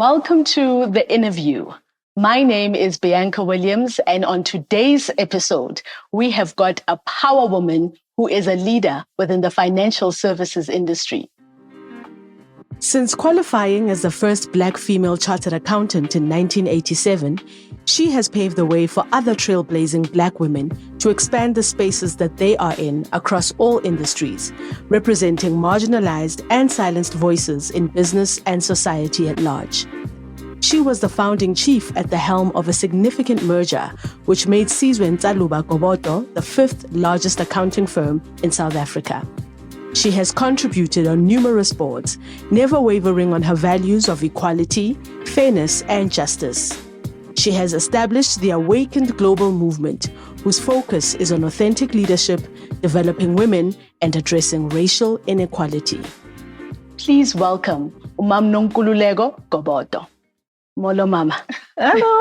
Welcome to the InnerView. My name is Bianca Williams, and on today's episode, we have got a power woman who is a leader within the financial services industry. Since qualifying as the first Black female chartered accountant in 1987, she has paved the way for other trailblazing Black women to expand the spaces that they are in across all industries, representing marginalized and silenced voices in business and society at large. She was the founding chief at the helm of a significant merger, which made Nonkululeko Gobodo the fifth largest accounting firm in South Africa. She has contributed on numerous boards, never wavering on her values of equality, fairness, and justice. She has established the Awakened Global Movement, whose focus is on authentic leadership, developing women, and addressing racial inequality. Please welcome Nonkululeko Gobodo. Molo Mama. Hello.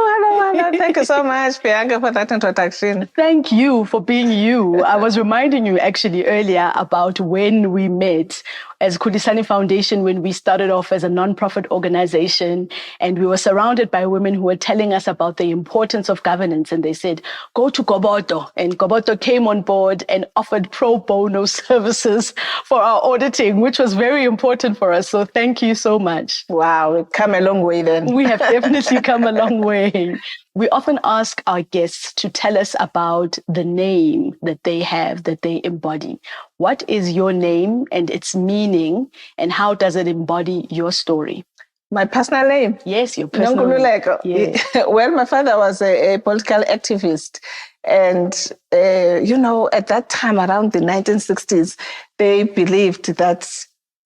Thank you so much, Bianca, for that introduction. Thank you for being you. I was reminding you actually earlier about when we met as Kudisani Foundation, when we started off as a non-profit organization, and we were surrounded by women who were telling us about the importance of governance. And they said, go to Gobodo. And Gobodo came on board and offered pro bono services for our auditing, which was very important for us. So thank you so much. Wow, we've come a long way then. We have definitely come a long way. We often ask our guests to tell us about the name that they have, that they embody. What is your name and its meaning, and how does it embody your story? My personal name? Yes, your personal name. Yes. Well, my father was a political activist. And, at that time, around the 1960s, they believed that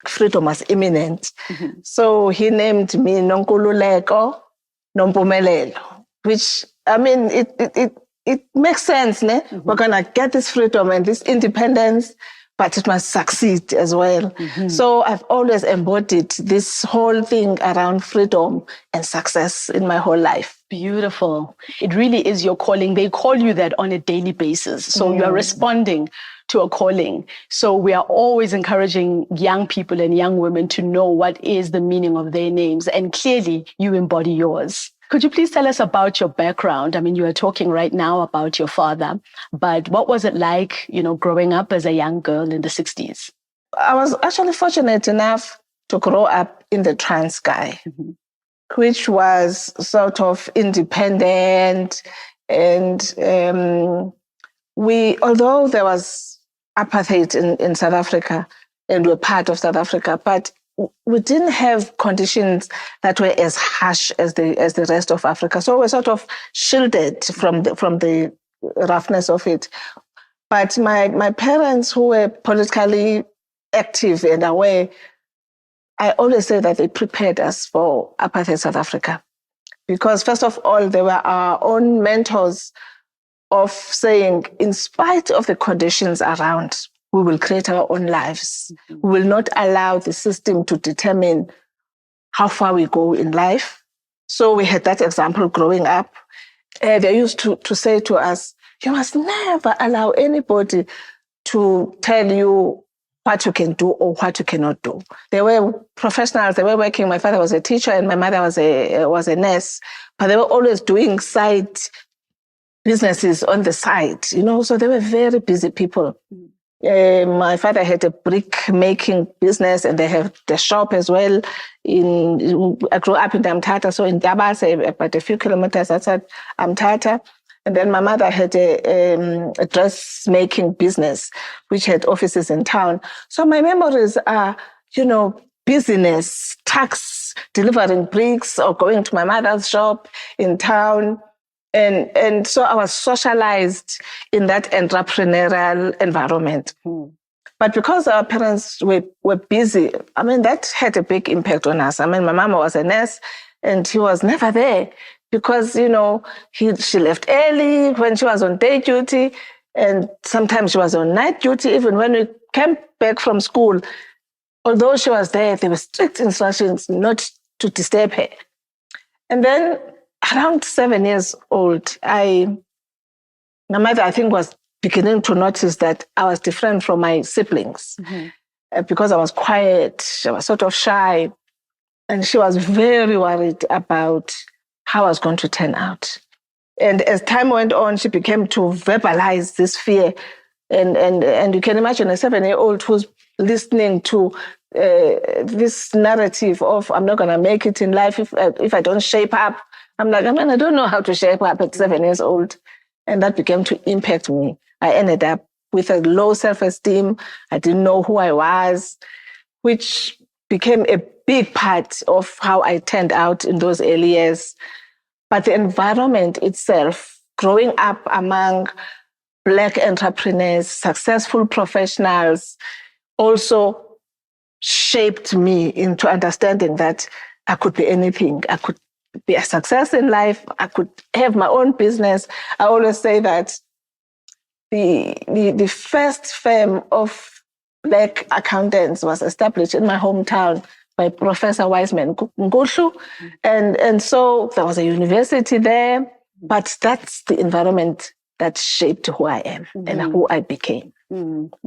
freedom was imminent. Mm-hmm. So he named me Nonkululeko Nompumelelo, which, it makes sense. Ne? Mm-hmm. We're going to get this freedom and this independence, but it must succeed as well. Mm-hmm. So I've always embodied this whole thing around freedom and success in my whole life. Beautiful. It really is your calling. They call you that on a daily basis. So you are responding to a calling. So we are always encouraging young people and young women to know what is the meaning of their names. And clearly you embody yours. Could you please tell us about your background? I mean, you are talking right now about your father, but what was it like, growing up as a young girl in the 60s? I was actually fortunate enough to grow up in the Transkei, mm-hmm. which was sort of independent. And although there was apartheid in South Africa, and we're part of South Africa, but we didn't have conditions that were as harsh as the rest of Africa. So we're sort of shielded from the roughness of it. But my parents, who were politically active and aware, I always say that they prepared us for apartheid South Africa. Because first of all, they were our own mentors of saying, in spite of the conditions around, we will create our own lives. Mm-hmm. We will not allow the system to determine how far we go in life. So we had that example growing up. They used to say to us, you must never allow anybody to tell you what you can do or what you cannot do. They were professionals. They were working. My father was a teacher and my mother was a nurse. But they were always doing side businesses on the side, so they were very busy people. Mm-hmm. My father had a brick making business and they had the shop as well. I grew up in Amtata, so in Dabase, about a few kilometers outside Amtata. And then my mother had a dressmaking business, which had offices in town. So my memories are, business, trucks, delivering bricks or going to my mother's shop in town. And so I was socialized in that entrepreneurial environment. Mm. But because our parents were busy, that had a big impact on us. My mama was a nurse and he was never there because, she left early when she was on day duty and sometimes she was on night duty. Even when we came back from school, although she was there, there were strict instructions not to disturb her. And then around 7 years old, my mother, I think, was beginning to notice that I was different from my siblings. Mm-hmm. Because I was quiet, I was sort of shy. And she was very worried about how I was going to turn out. And as time went on, she began to verbalize this fear. And you can imagine a 7-year-old who's listening to this narrative of, I'm not going to make it in life if I don't shape up. I'm like, I don't know how to shape up at 7 years old. And that began to impact me. I ended up with a low self-esteem. I didn't know who I was, which became a big part of how I turned out in those early years. But the environment itself, growing up among Black entrepreneurs, successful professionals, also shaped me into understanding that I could be anything. I could be a success in life. I could have my own business. I always say that the first firm of Black accountants was established in my hometown by Professor Wiseman Ngushu. And so there was a university there, but that's the environment that shaped who I am and who I became.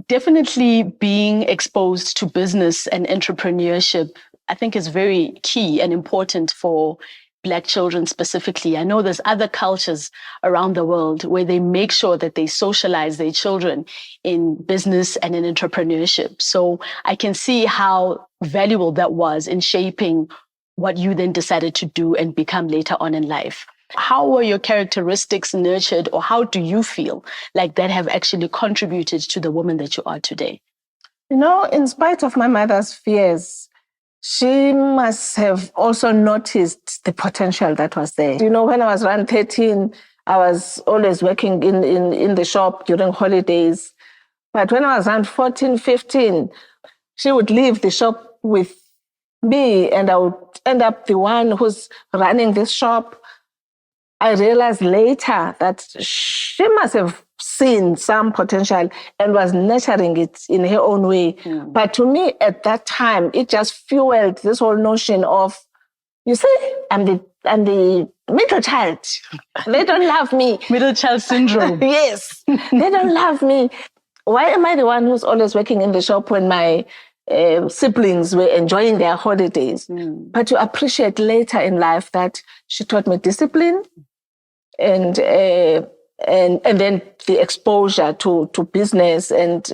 Definitely being exposed to business and entrepreneurship, I think, is very key and important for Black children specifically. I know there's other cultures around the world where they make sure that they socialize their children in business and in entrepreneurship. So I can see how valuable that was in shaping what you then decided to do and become later on in life. How were your characteristics nurtured, or how do you feel like that have actually contributed to the woman that you are today? You know, in spite of my mother's fears, she must have also noticed the potential that was there. You know, when I was around 13, I was always working in the shop during holidays. But when I was around 14, 15, she would leave the shop with me and I would end up the one who's running this shop. I realized later that she must have seen some potential and was nurturing it in her own way. But to me, at that time, it just fueled this whole notion of, you see, I'm the middle child. They don't love me. Middle child syndrome. Yes, they don't love me. Why am I the one who's always working in the shop when my siblings were enjoying their holidays? But to appreciate later in life that she taught me discipline and then the exposure to business and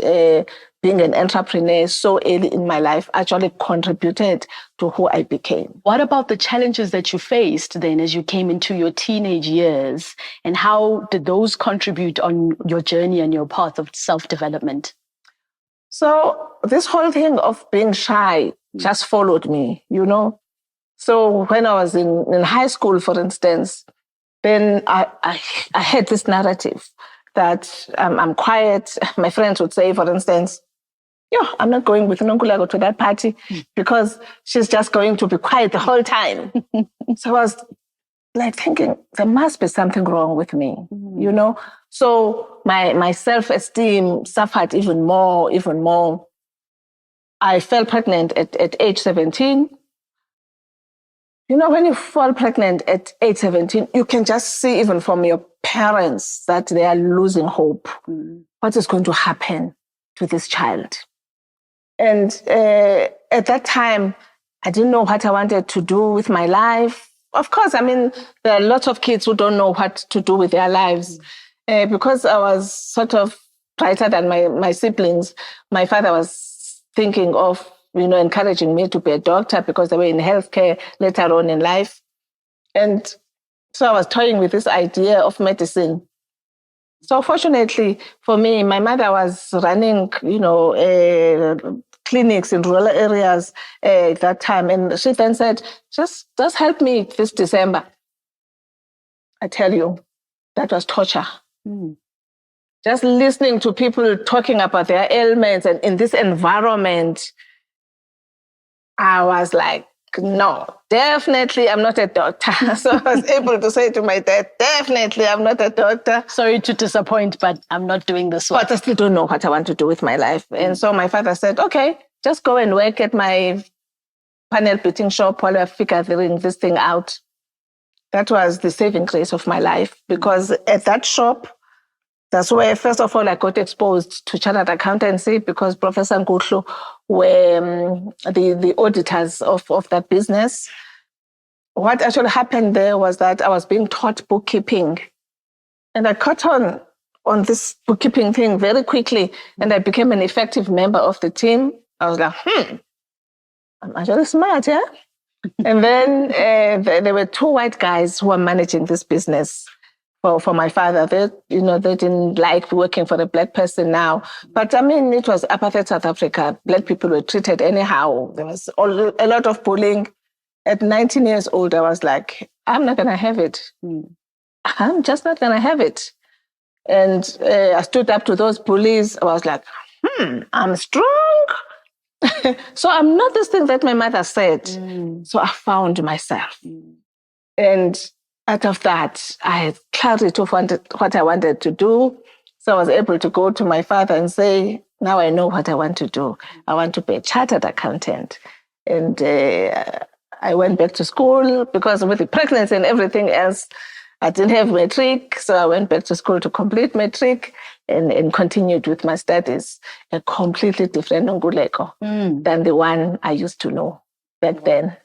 being an entrepreneur so early in my life actually contributed to who I became. What about the challenges that you faced then as you came into your teenage years, and how did those contribute on your journey and your path of self-development? So this whole thing of being shy just followed me, you know. So when I was in high school, for instance, then I had this narrative that I'm quiet. My friends would say, for instance, I'm not going with Nonkululeko to that party because she's just going to be quiet the whole time. So I was like thinking, there must be something wrong with me, you know? So my self-esteem suffered even more. I fell pregnant at age 17. You know, when you fall pregnant at age 17, you can just see even from your parents that they are losing hope. What is going to happen to this child? And at that time, I didn't know what I wanted to do with my life. Of course, I mean, there are lots of kids who don't know what to do with their lives. Because I was sort of brighter than my siblings, my father was thinking of, you know, encouraging me to be a doctor because they were in healthcare later on in life. And so I was toying with this idea of medicine. So fortunately for me, my mother was running, you know, clinics in rural areas at that time. And she then said, just help me this December. I tell you, that was torture. Just listening to people talking about their ailments and in this environment, I was like, no, definitely I'm not a doctor. So I was able to say to my dad, definitely I'm not a doctor. Sorry to disappoint, but I'm not doing this one. But I still don't know what I want to do with my life. And so my father said, okay, just go and work at my panel beating shop while we're figuring this thing out. That was the saving grace of my life, because at that shop, That's where, first of all, I got exposed to chartered accountancy because Professor Nkutlu were the auditors of that business. What actually happened there was that I was being taught bookkeeping. And I caught on this bookkeeping thing very quickly. And I became an effective member of the team. I was like, I'm actually smart, yeah? And then there were two white guys who were managing this business for my father. They didn't like working for a black person now. But I mean, it was apartheid South Africa. Black people were treated anyhow. There was a lot of bullying. At 19 years old, I was like, I'm not going to have it. I'm just not going to have it. And I stood up to those bullies. I was like, I'm strong. So I'm not this thing that my mother said. So I found myself. And out of that, I had clarity of what I wanted to do. So I was able to go to my father and say, now I know what I want to do. I want to be a chartered accountant. And I went back to school because with the pregnancy and everything else, I didn't have matric. So I went back to school to complete matric and continued with my studies. A completely different Nonkululeko than the one I used to know back then.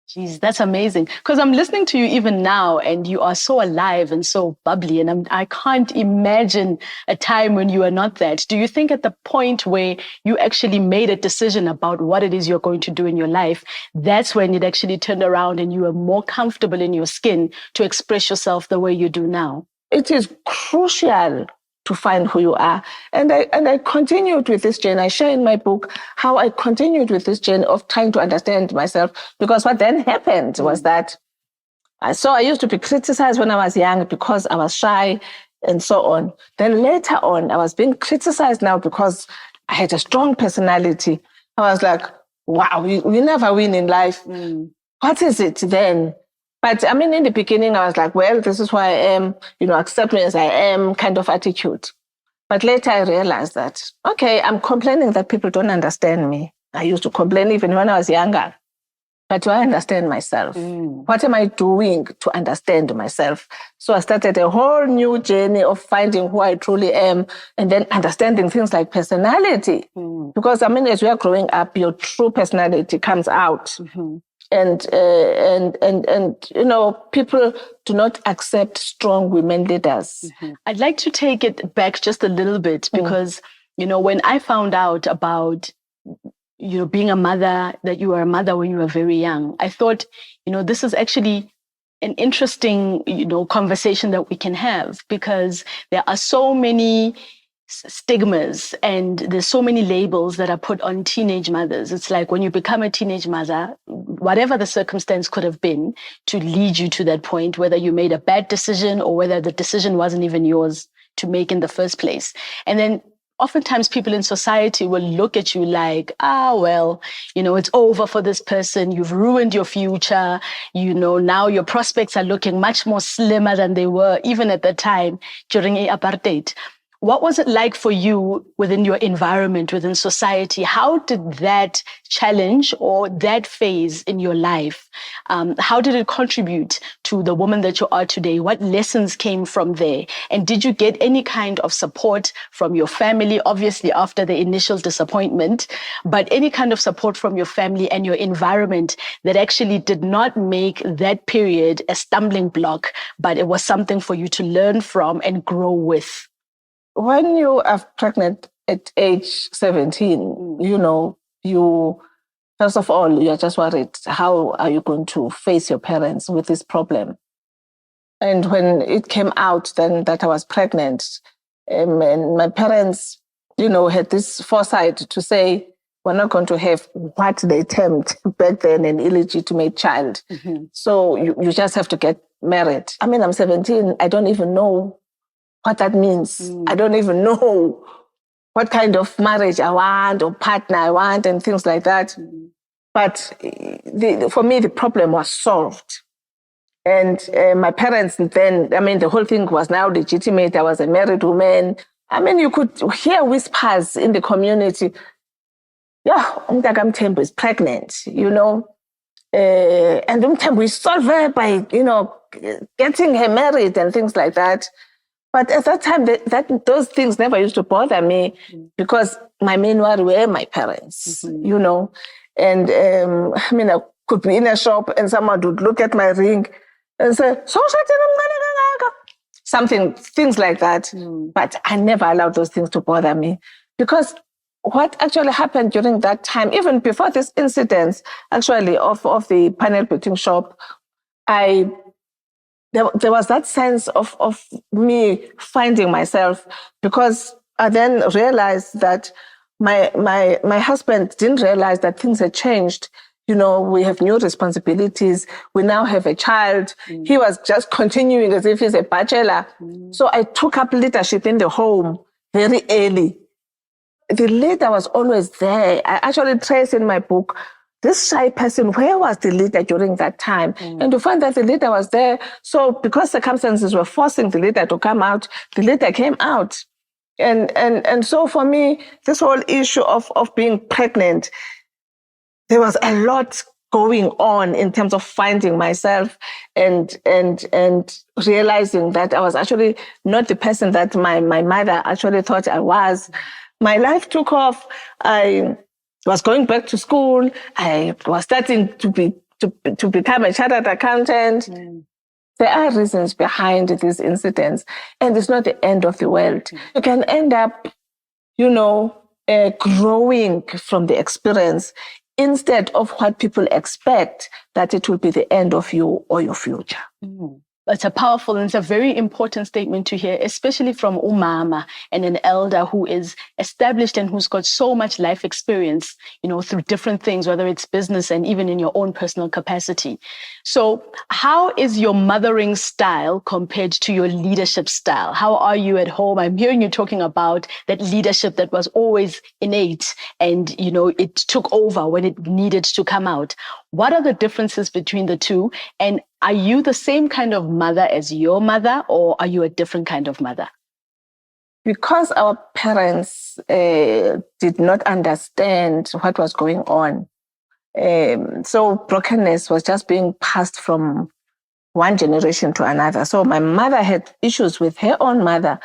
Jeez, that's amazing. Because I'm listening to you even now, and you are so alive and so bubbly. And I can't imagine a time when you are not that. Do you think at the point where you actually made a decision about what it is you're going to do in your life, that's when it actually turned around and you were more comfortable in your skin to express yourself the way you do now? It is crucial to find who you are. And I continued with this journey. I share in my book how I continued with this journey of trying to understand myself. Because what then happened was that I used to be criticized when I was young because I was shy and so on. Then later on, I was being criticized now because I had a strong personality. I was like, wow, we never win in life. What is it then? But I mean, in the beginning, I was like, well, this is who I am, accept me as I am kind of attitude. But later I realized that, okay, I'm complaining that people don't understand me. I used to complain even when I was younger. But do I understand myself? What am I doing to understand myself? So I started a whole new journey of finding who I truly am and then understanding things like personality. Because I mean, as we are growing up, your true personality comes out. And people do not accept strong women leaders. I'd like to take it back just a little bit because, when I found out about, being a mother, that you were a mother when you were very young, I thought, this is actually an interesting, conversation that we can have because there are so many stigmas and there's so many labels that are put on teenage mothers. It's like when you become a teenage mother, whatever the circumstance could have been to lead you to that point, whether you made a bad decision or whether the decision wasn't even yours to make in the first place. And then oftentimes people in society will look at you like, well, it's over for this person. You've ruined your future. Now your prospects are looking much more slimmer than they were even at the time during apartheid. What was it like for you within your environment, within society? How did that challenge or that phase in your life, how did it contribute to the woman that you are today? What lessons came from there? And did you get any kind of support from your family, obviously after the initial disappointment, but any kind of support from your family and your environment that actually did not make that period a stumbling block, but it was something for you to learn from and grow with? When you are pregnant at age 17, you, first of all, you're just worried, how are you going to face your parents with this problem? And when it came out then that I was pregnant, and my parents, had this foresight to say, we're not going to have what they termed back then an illegitimate child. So you just have to get married. I mean, I'm 17. I don't even know what that means. I don't even know what kind of marriage I want or partner I want and things like that. But for me, the problem was solved. And my parents then, the whole thing was now legitimate. I was a married woman. You could hear whispers in the community. Yeah, Umntaka Mthembu is pregnant, and Mthembu is solved her by, getting her married and things like that. But at that time, those things never used to bother me because my main worry were my parents, you know. And I could be in a shop and someone would look at my ring and say, things like that. But I never allowed those things to bother me because what actually happened during that time, even before this incident, actually, of the panel beating shop, there was that sense of me finding myself, because I then realized that my husband didn't realize that things had changed. You know, we have new responsibilities. We now have a child. He was just continuing as if he's a bachelor. So I took up leadership in the home very early. The leader was always there. I actually trace in my book, this shy person, where was the leader during that time? And to find that the leader was there. So because circumstances were forcing the leader to come out, the leader came out. And so for me, this whole issue of being pregnant, there was a lot going on in terms of finding myself and realizing that I was actually not the person that my mother actually thought I was. My life took off. I was going back to school. I was starting to become a chartered accountant. There are reasons behind these incidents, and it's not the end of the world. You can end up, growing from the experience instead of what people expect, that it will be the end of you or your future. It's a powerful and it's a very important statement to hear, especially from umama and an elder who is established and who's got so much life experience, through different things, whether it's business and even in your own personal capacity. So how is your mothering style compared to your leadership style? How are you at home? I'm hearing you talking about that leadership that was always innate and, it took over when it needed to come out. What are the differences between the two? And are you the same kind of mother as your mother, or are you a different kind of mother? Because our parents did not understand what was going on. So brokenness was just being passed from one generation to another. So my mother had issues with her own mother.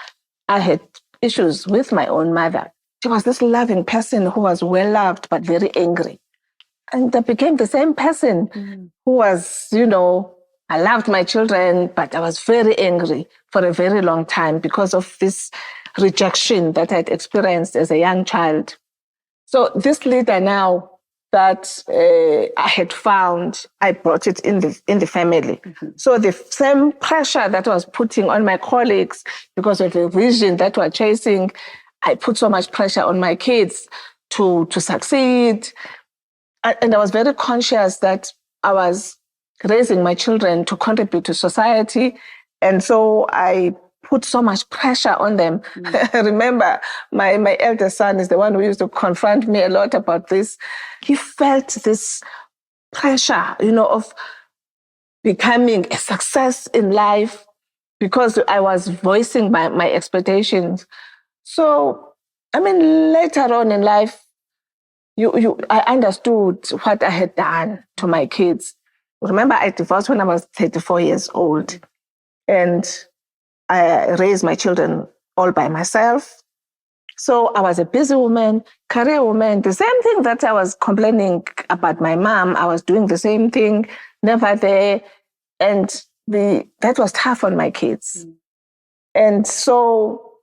I had issues with my own mother. She was this loving person who was well loved, but very angry. And I became the same person who was, I loved my children, but I was very angry for a very long time because of this rejection that I'd experienced as a young child. So this leader now that I had found, I brought it in the family. So the same pressure that I was putting on my colleagues because of the vision that we're chasing, I put so much pressure on my kids to succeed. And I was very conscious that I was raising my children to contribute to society. And so I put so much pressure on them. I remember my eldest son is the one who used to confront me a lot about this. He felt this pressure, of becoming a success in life because I was voicing my expectations. So, later on in life, I understood what I had done to my kids. Remember, I divorced when I was 34 years old, and I raised my children all by myself. So I was a busy woman, career woman. The same thing that I was complaining about my mom, I was doing the same thing, never there. And that was tough on my kids. And so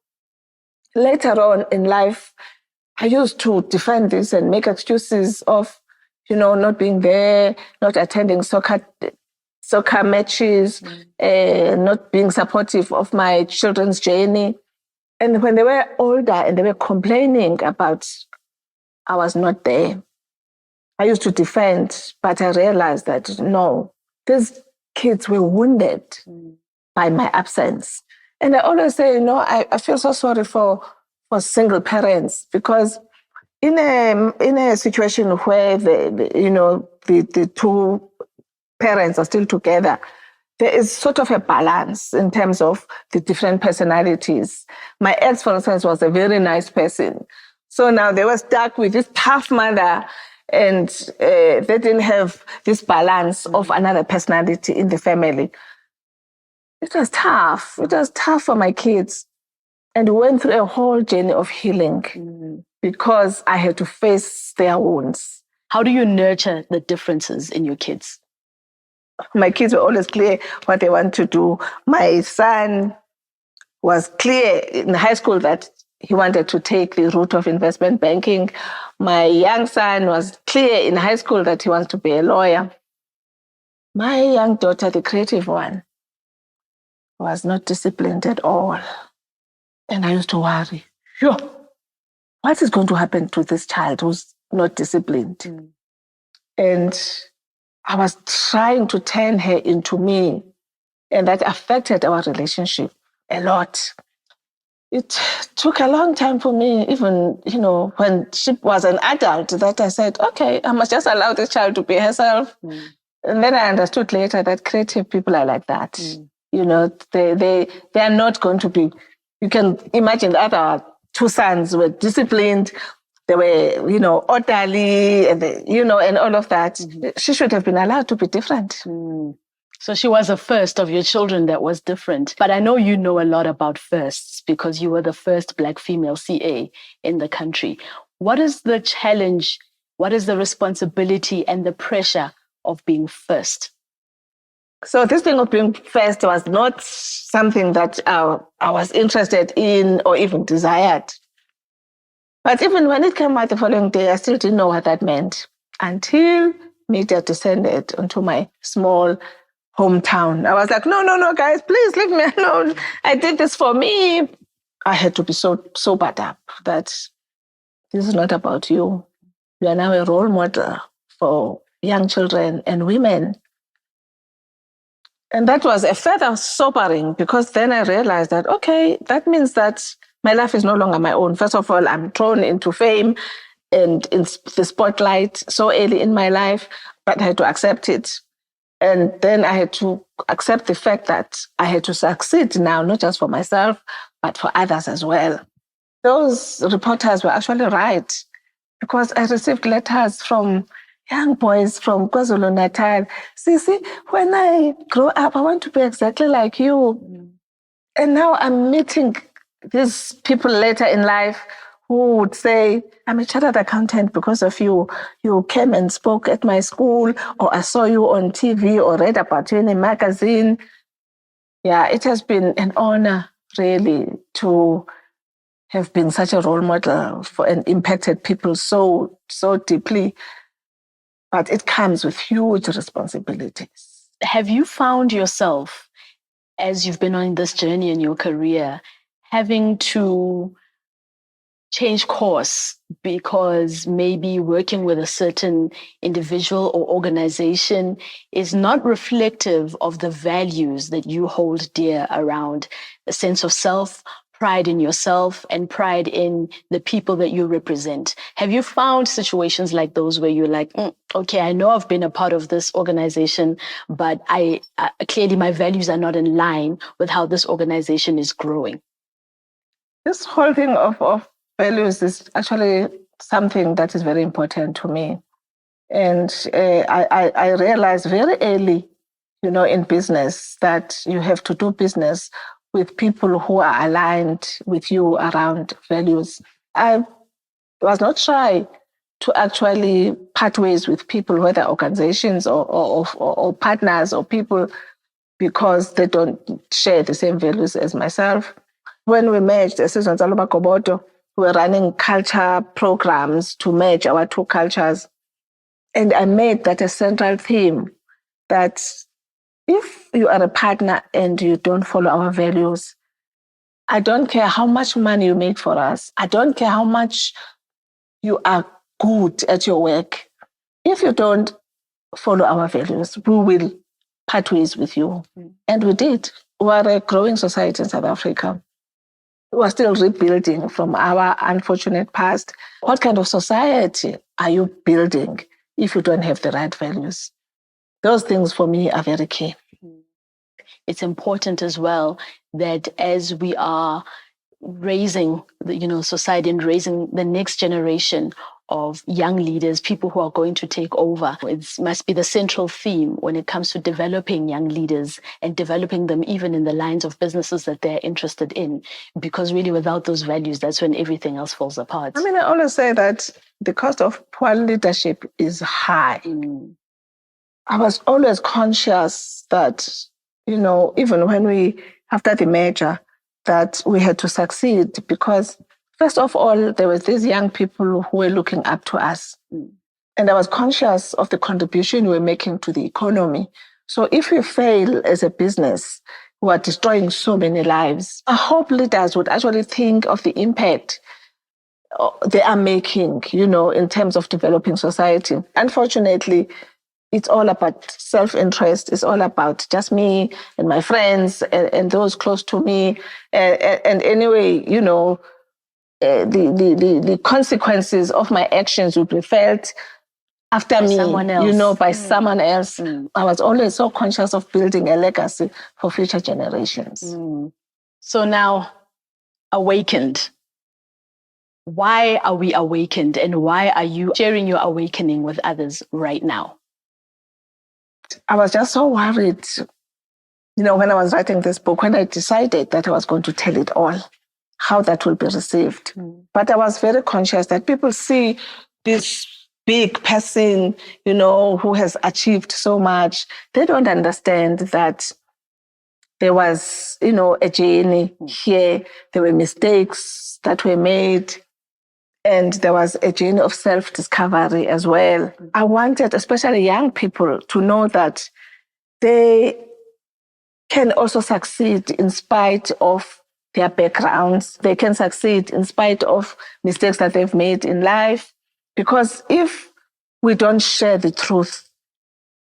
later on in life, I used to defend this and make excuses of, not being there, not attending soccer matches, not being supportive of my children's journey. And when they were older and they were complaining about I was not there, I used to defend, but I realized that no, these kids were wounded by my absence. And I always say, I feel so sorry for single parents, because in a situation where the two parents are still together, there is sort of a balance in terms of the different personalities. My ex, for instance, was a very nice person. So now they were stuck with this tough mother, and they didn't have this balance of another personality in the family. It was tough. It was tough for my kids. And we went through a whole journey of healing because I had to face their wounds. How do you nurture the differences in your kids? My kids were always clear what they want to do. My son was clear in high school that he wanted to take the route of investment banking. My young son was clear in high school that he wants to be a lawyer. My young daughter, the creative one, was not disciplined at all. And I used to worry, sure, what is going to happen to this child who's not disciplined? And I was trying to turn her into me, and that affected our relationship a lot. It took a long time for me, even, when she was an adult, that I said, okay, I must just allow this child to be herself. And then I understood later that creative people are like that. They are not going to be, you can imagine the other two sons were disciplined, they were, orderly, and and all of that. She should have been allowed to be different. So she was the first of your children that was different. But I know you know a lot about firsts because you were the first Black female CA in the country. What is the challenge? What is the responsibility and the pressure of being first? So this thing of being first was not something that I was interested in or even desired. But even when it came out the following day, I still didn't know what that meant until media descended onto my small hometown. I was like, no, guys, please leave me alone. I did this for me. I had to be so sobered up that this is not about you. You are now a role model for young children and women. And that was a further sobering because then I realized that, okay, that means that my life is no longer my own. First of all, I'm thrown into fame and in the spotlight so early in my life, but I had to accept it. And then I had to accept the fact that I had to succeed now, not just for myself, but for others as well. Those reporters were actually right because I received letters from young boys from KwaZulu-Natal. See, when I grow up, I want to be exactly like you. And now I'm meeting these people later in life who would say, I'm a chartered accountant because of you. You came and spoke at my school, or I saw you on TV or read about you in a magazine. Yeah, it has been an honor, really, to have been such a role model for and impacted people so deeply. But it comes with huge responsibilities. Have you found yourself, as you've been on this journey in your career, having to change course because maybe working with a certain individual or organization is not reflective of the values that you hold dear around a sense of self, pride in yourself, and pride in the people that you represent? Have you found situations like those where you're like, okay, I know I've been a part of this organization, but I clearly my values are not in line with how this organization is growing? This whole thing of values is actually something that is very important to me. And I realized very early, in business that you have to do business with people who are aligned with you around values. I was not shy to actually part ways with people, whether organizations or partners or people, because they don't share the same values as myself. When we merged as Nonkululeko Gobodo, we were running culture programs to merge our two cultures. And I made that a central theme that if you are a partner and you don't follow our values, I don't care how much money you make for us. I don't care how much you are good at your work. If you don't follow our values, we will part ways with you. And we did. We are a growing society in South Africa. We are still rebuilding from our unfortunate past. What kind of society are you building if you don't have the right values? Those things for me are very key. It's important as well that as we are raising the society and raising the next generation of young leaders, people who are going to take over. It must be the central theme when it comes to developing young leaders and developing them even in the lines of businesses that they're interested in. Because really without those values, that's when everything else falls apart. I mean, I always say that the cost of poor leadership is high. I was always conscious that, even when after the merger, that we had to succeed because, first of all, there were these young people who were looking up to us. And I was conscious of the contribution we were making to the economy. So if we fail as a business, we are destroying so many lives. I hope leaders would actually think of the impact they are making, in terms of developing society. Unfortunately, it's all about self-interest. It's all about just me and my friends and those close to me. And anyway, the consequences of my actions will be felt after me, someone else. By someone else. I was always so conscious of building a legacy for future generations. So now, awakened. Why are we awakened, and why are you sharing your awakening with others right now? I was just so worried, when I was writing this book, when I decided that I was going to tell it all, how that will be received. But I was very conscious that people see this big person, who has achieved so much. They don't understand that there was, a journey here. There were mistakes that were made. And there was a journey of self-discovery as well. I wanted, especially young people, to know that they can also succeed in spite of their backgrounds. They can succeed in spite of mistakes that they've made in life. Because if we don't share the truth,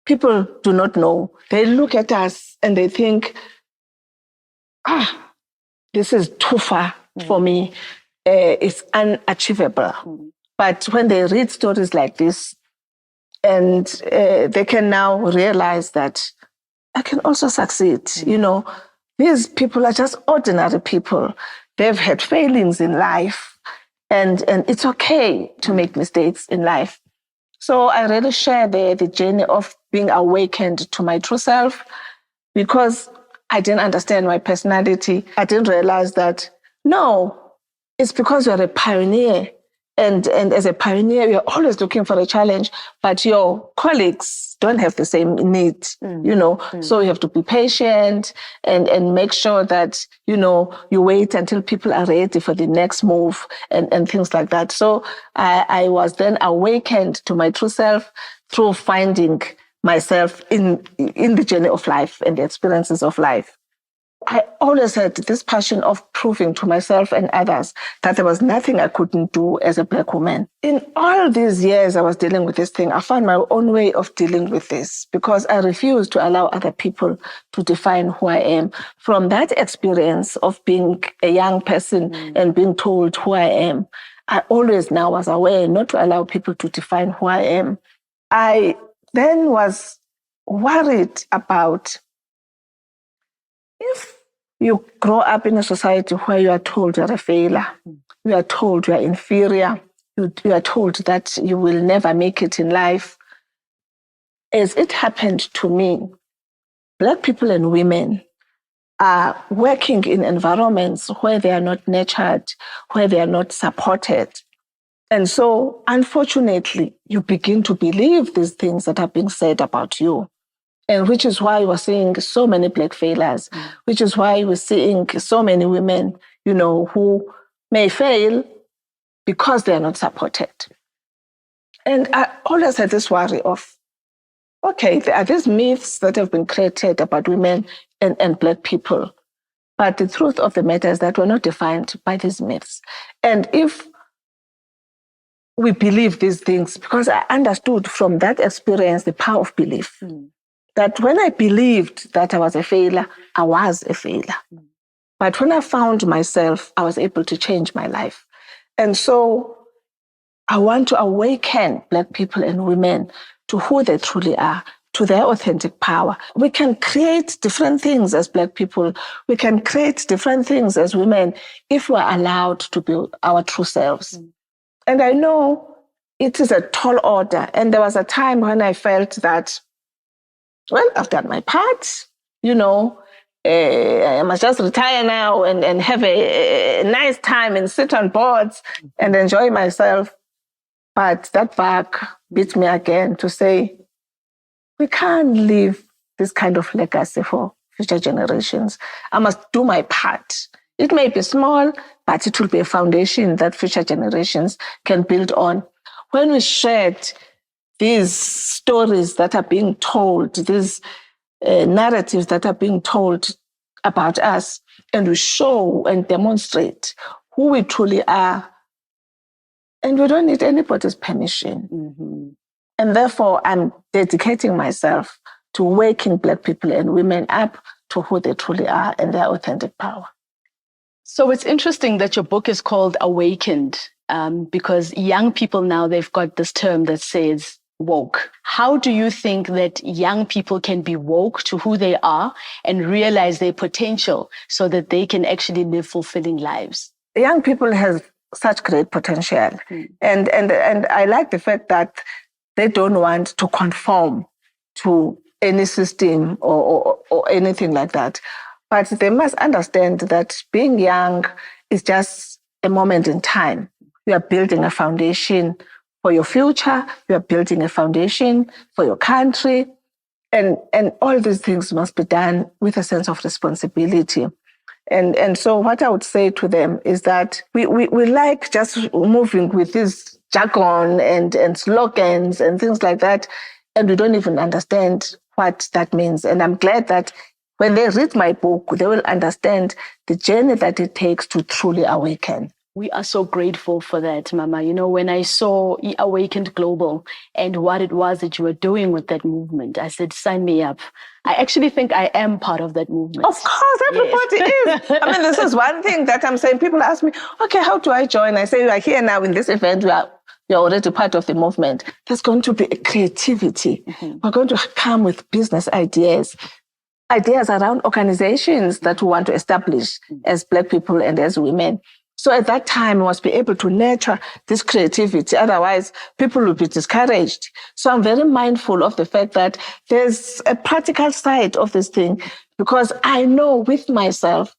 people do not know. They look at us and they think, this is too far for me. It's unachievable. But when they read stories like this, and they can now realize that I can also succeed. These people are just ordinary people. They've had failings in life, and it's okay to make mistakes in life. So I really share the journey of being awakened to my true self, because I didn't understand my personality. I didn't realize that, no, it's because you're a pioneer. And as a pioneer, you're always looking for a challenge, but your colleagues don't have the same need, So you have to be patient and make sure that, you wait until people are ready for the next move and things like that. So I was then awakened to my true self through finding myself in the journey of life and the experiences of life. I always had this passion of proving to myself and others that there was nothing I couldn't do as a Black woman. In all these years I was dealing with this thing, I found my own way of dealing with this because I refused to allow other people to define who I am. From that experience of being a young person and being told who I am, I always now was aware not to allow people to define who I am. I then was worried about if you grow up in a society where you are told you're a failure, you are told you are inferior, you are told that you will never make it in life. As it happened to me, Black people and women are working in environments where they are not nurtured, where they are not supported. And so, unfortunately, you begin to believe these things that are being said about you. And which is why we're seeing so many Black failures, which is why we're seeing so many women, who may fail because they're not supported. And I always had this worry of, okay, there are these myths that have been created about women and Black people. But the truth of the matter is that we're not defined by these myths. And if we believe these things, because I understood from that experience the power of belief. That when I believed that I was a failure, I was a failure. But when I found myself, I was able to change my life. And so I want to awaken Black people and women to who they truly are, to their authentic power. We can create different things as Black people. We can create different things as women if we're allowed to be our true selves. And I know it is a tall order. And there was a time when I felt that, well, I've done my part, I must just retire now and have a nice time and sit on boards and enjoy myself. But that bug beat me again to say, we can't leave this kind of legacy for future generations. I must do my part. It may be small, but it will be a foundation that future generations can build on. When we shared these stories that are being told, these narratives that are being told about us, and we show and demonstrate who we truly are, and we don't need anybody's permission. Mm-hmm. And therefore, I'm dedicating myself to waking Black people and women up to who they truly are and their authentic power. So it's interesting that your book is called Awakened, because young people now, they've got this term that says woke. How do you think that young people can be woke to who they are and realize their potential so that they can actually live fulfilling lives? Young people have such great potential. And I like the fact that they don't want to conform to any system or anything like that. But they must understand that being young is just a moment in time. You are building a foundation for your future. You are building a foundation for your country. And all these things must be done with a sense of responsibility. And so what I would say to them is that we like just moving with this jargon and slogans and things like that, and we don't even understand what that means. And I'm glad that when they read my book, they will understand the journey that it takes to truly awaken. We are so grateful for that, Mama. When I saw Awakened Global and what it was that you were doing with that movement, I said, sign me up. I actually think I am part of that movement. Of course, everybody is. I mean, this is one thing that I'm saying. People ask me, okay, how do I join? I say, you are here now in this event. You're already part of the movement. There's going to be a creativity. Mm-hmm. We're going to come with business ideas around organizations that we want to establish as Black people and as women. So at that time, we must be able to nurture this creativity. Otherwise, people will be discouraged. So I'm very mindful of the fact that there's a practical side of this thing, because I know with myself,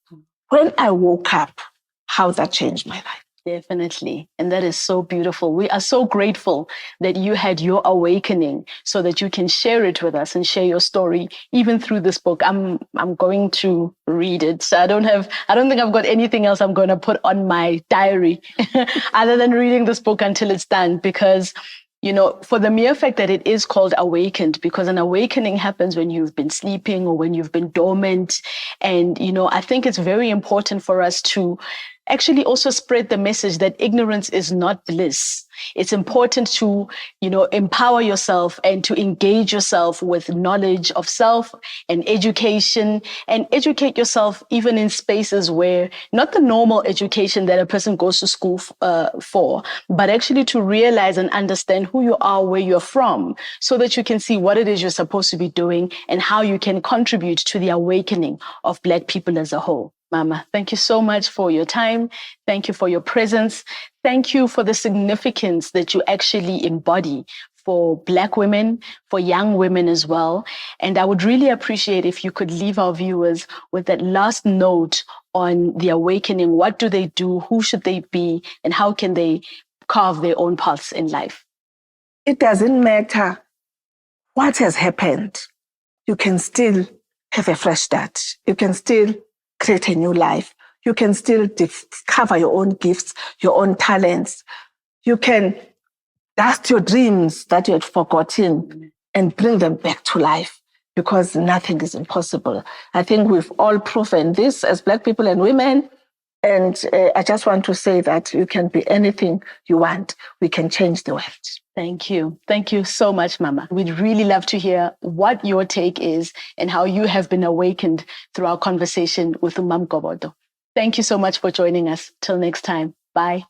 when I woke up, how that changed my life. Definitely. And that is so beautiful. We are so grateful that you had your awakening so that you can share it with us and share your story even through this book. I'm going to read it. So I don't think I've got anything else I'm going to put on my diary other than reading this book until it's done, because for the mere fact that it is called Awakened, because an awakening happens when you've been sleeping or when you've been dormant. And, I think it's very important for us to actually also spread the message that ignorance is not bliss. It's important to, empower yourself and to engage yourself with knowledge of self and education, and educate yourself even in spaces where not the normal education that a person goes to school for, but actually to realize and understand who you are, where you're from, so that you can see what it is you're supposed to be doing and how you can contribute to the awakening of Black people as a whole. Mama, thank you so much for your time. Thank you for your presence. Thank you for the significance that you actually embody for Black women, for young women as well. And I would really appreciate if you could leave our viewers with that last note on the awakening. What do they do? Who should they be? And how can they carve their own paths in life? It doesn't matter what has happened. You can still have a fresh start. You can still create a new life. You can still discover your own gifts, your own talents. You can dust your dreams that you had forgotten and bring them back to life, because nothing is impossible. I think we've all proven this as Black people and women. And I just want to say that you can be anything you want. We can change the world. Thank you. Thank you so much, Mama. We'd really love to hear what your take is and how you have been awakened through our conversation with Gobodo. Thank you so much for joining us. Till next time. Bye.